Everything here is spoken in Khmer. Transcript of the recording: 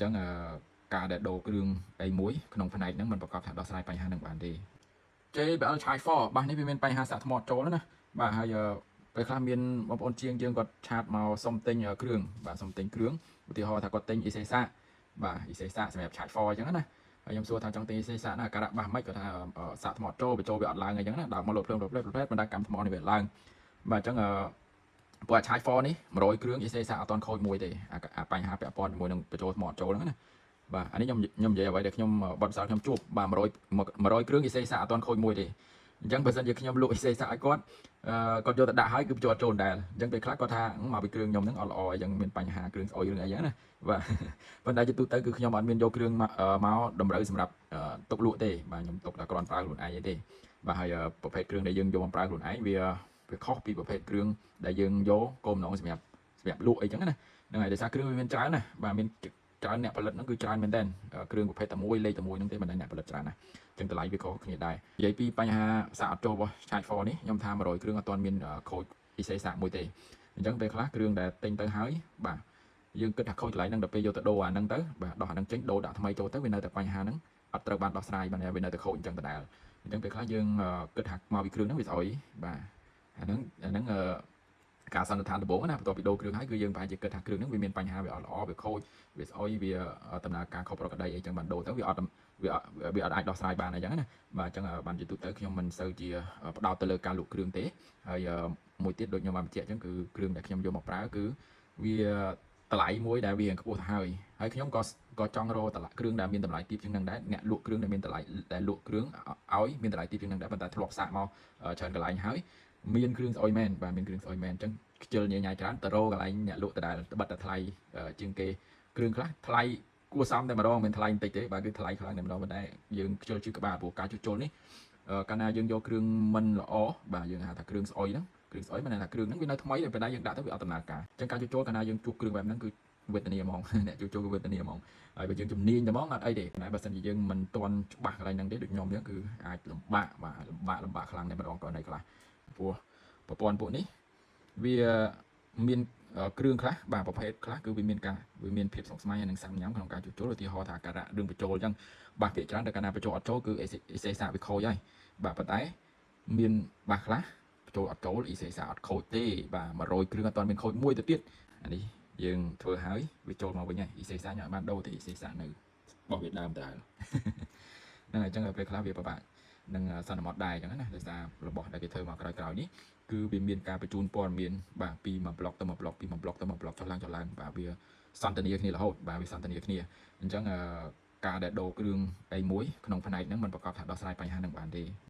ចឹងការដែលដូរគ្រឿងអីមួយក្នុងផ្នែកហ្នឹងมันប្រកបថាដោះស្រាយបញ្ហាហ្នឹងបានទេ JBL Chai 4បាទនេះវាមានបញ្ហាសាកថ្មចូលណាបាទហើយពេលខ្លះមានបងប្អូនជាងយើងគាត់ឆាតមកសុំទិញគ្រឿងបាទសុំទិញគ្រឿងឧទាហរណ៍ថាគាត់ទិញអ៊ីសេសាបាទអ៊ីសេសាសម្រាប់ Chai 4អញ្ចឹងណាហើយខ្ញុំសួរថាចង់ទិញអ៊ីសេសាណាការៈបាសមិនគាត់ថាសាកថ្មចូលបញ្ចូលវាអត់ឡើងអីចឹងណាដល់មកលោតភ្លើងបណ្ដាកម្មថ្មនេះវាឡើងបាទអញ្ចឹងពួក Chai 4នេះ100គ្រឿងអ៊ីសេសាអត់តន់ខូចមួយទេអាបញ្ហាពាក់ព័ន្ធជាមួយនឹងបញ្ចូលថ្មចូលហ្នឹងណាបាទអានេះខ្ញុំនិយាយអ្វីដែលខ្ញុំបទពិសោធន៍ខ្ញុំជួបបាទ100គ្រឿងអ៊ីសេសាអត់តន់ខូចមួយទេអញ្ចឹងបើសិនជាខ្ញុំលក់អ៊ីសេសាឲ្យគាត់គាត់យកទៅដាក់ឲ្យគឺបញ្ចូលចូលដែរអញ្ចឹងពេលខ្លះគាត់ថាមកពីគ្រឿងខ្ញុំហ្នឹងអត់ល្អអញ្ចឹងមានបញ្ហាគ្រឿងស្អុយរឿងអីចឹងណាបាទប៉ុន្តែជាទូទៅគឺខ្ញុំអត់មានយកគ្រឿងមកតម្រូវសម្រាប់ទុកលក់ទេបាទខ្ញុំទុកតែគ្រាន់ប្រើខ្លួនឯងទេបាទហើយប្រភេទគ្រឿងដែលយើងយកមកប្រើខ្លួនឯងវាខុសពីប្រភេទគ្រឿងដែលយើងយកគោលបំណងសម្រាប់លក់អីចឹងណាហ្នឹងហើយដោយសារគ្រឿងវាមានច្រើនណាបាទមានច្រើនអ្នកផលិតហ្នឹងគឺច្រើនមែនតើគ្រឿងប្រភេទតែមួយលេខតែមួយហ្នឹងទេមិនដែលអ្នកផលិតច្រើនណាអញ្ចឹងតម្លៃវាខុសគ្នាដែរនិយាយពីបញ្ហាសាកអត់ចូលរបស់ Chai 4នេះខ្ញុំថា100គ្រឿងអត់ទាន់មានខូចពិសេសសាកមួយទេអញ្ចឹងពេលខ្លះគ្រឿងដែលទិញទៅហើយបាទយើងគិតថាខូចកន្លែងហ្នឹងដល់ពេលយកទៅដូរអាហ្នឹងទៅបាទដោះអាហ្នឹងចេញដូរដាក់ថ្មីចូលទៅវានៅតែបញ្ហាហ្នឹងអត់ត្រូវបានដោះស្រាយបានវានៅតែខូចអញ្ចឹងដដែលអញ្ចឹងពេលខ្លះយើងគិតថាមកពីគ្រឿងហ្នឹងវាស្អុយបាទអាហ្នឹងការសន្និដ្ឋានដំបូងណាបន្ទាប់ពីដូរគ្រឿងហើយគឺយើងប្រហែលជាគិតថាគ្រឿងហ្នឹងវាមានបញ្ហាវាអត់ល្អវាខូចវាស្អុយវាដំណើរការខុសប្រក្រតីអីចឹងបានដូរទៅវាអត់អាចដោះស្រាយបានអីចឹងណាបាទអញ្ចឹងបានជាទូទៅខ្ញុំមិនសូវជាផ្ដោតទៅលើការលក់គ្រឿងទេហើយមួយទៀតដូចខ្ញុំបានបញ្ជាក់អញ្ចឹងគឺគ្រឿងដែលខ្ញុំយកមកប្រើគឺវាតម្លៃមួយដែលវាខ្ពស់ទៅហើយខ្ញុំក៏ចង់រកតម្លៃគ្រឿងដែលមានតម្លៃទាបជាងនឹងដែរអ្នកលក់គ្រឿងដែលមានតម្លៃដែលលក់គ្រឿងឲ្យមានតម្លៃទាបជាងនឹងដែរប៉ុន្តែធ្លាប់សាកមកច្រើនកន្លែងហើយមានគ្រឿងស្អុយមែនបាទមានគ្រឿងស្អុយមែនអញ្ចឹងខ្ជិលញ៉ៃច្រើនទៅរកកន្លែងអ្នកលក់ដដែលត្បិតតែថ្លៃជាងគេគ្រឿងខ្លះថ្លៃគួរសមតែម្ដងមិនថ្លៃបន្តិចទេបាទគឺថ្លៃខ្លាំងតែម្ដងប៉ុន្តែយើងខ្ជិលជឿក្បាលព្រោះការជួសជុលនេះកាលណាយើងយកគ្រឿងមិនល្អបាទយើងហៅថាគ្រឿងស្អុយហ្នឹងគ្រឿងស្អុយមិនថាគ្រឿងហ្នឹងវានៅថ្មីតែប៉ុន្តែយើងដាក់ទៅវាអត់ដំណើរការអញ្ចឹងការជួសជុលកាលណាយើងជួសគ្រឿងបែបហ្នឹងគឺវេទនាហ្មងអ្នកជួសជុលគឺវេទនាហ្មងហើយបើយើងជំនាញតែហ្មងអត់អីទេតែបើសិនជាយើងមិនទាន់ច្បាស់កន្លែងហ្នឹងទេដូចខ្ញុំអញ្ចឹងគឺអាចលំបាកបាទលំបាកខ្លាំងតែម្ដងករណីខ្លះព្រោះប្រព័ន្ធពួកនេះវាមានគ្រឿងខ្លះបាទប្រភេទខ្លះគឺវាមានភាពស្មុគស្មាញនិងសាំញ៉ាំក្នុងការជួសជុលឧទាហរណ៍ថាការៈរឿងបញ្ចូលអញ្ចឹងបាទភាគច្រើនតែកាលណាបញ្ចូលអត់ចូលគឺអ៊ីសេសាវាខូចហើយបាទប៉ុន្តែមានបាទខ្លះបញ្ចូលអត់ចូលអ៊ីសេសាអត់ខូចទេបាទ100គ្រឿងអត់ទាន់មានខូចមួយទៅទៀតអានេះយើងធ្វើហើយវាចូលមកវិញហើយអ៊ីសេសាញ៉ាំបានដូរទេអ៊ីសេសានៅរបស់វាដើមដែរហ្នឹងហើយអញ្ចឹងពេលខ្លះវាពិបាកនឹងសន្មតដែរអញ្ចឹងណាដោយសាររបស់ដែលគេធ្វើមកក្រោយៗនេះគឺវាមានការបញ្ជូនព័ត៌មានបាទពីមួយប្លុកទៅមួយប្លុកពីមួយប្លុកទៅមួយប្លុកចុះឡើងបាទវាសន្ទនាគ្នារហូតបាទវាសន្ទនាគ្នាអញ្ចឹងការដែលដូរគ្រឿងអីមួយក្នុងផ្នែកហ្នឹងมันប្រកបថាដោះស្រាយបញ្ហាហ្នឹងបានទេ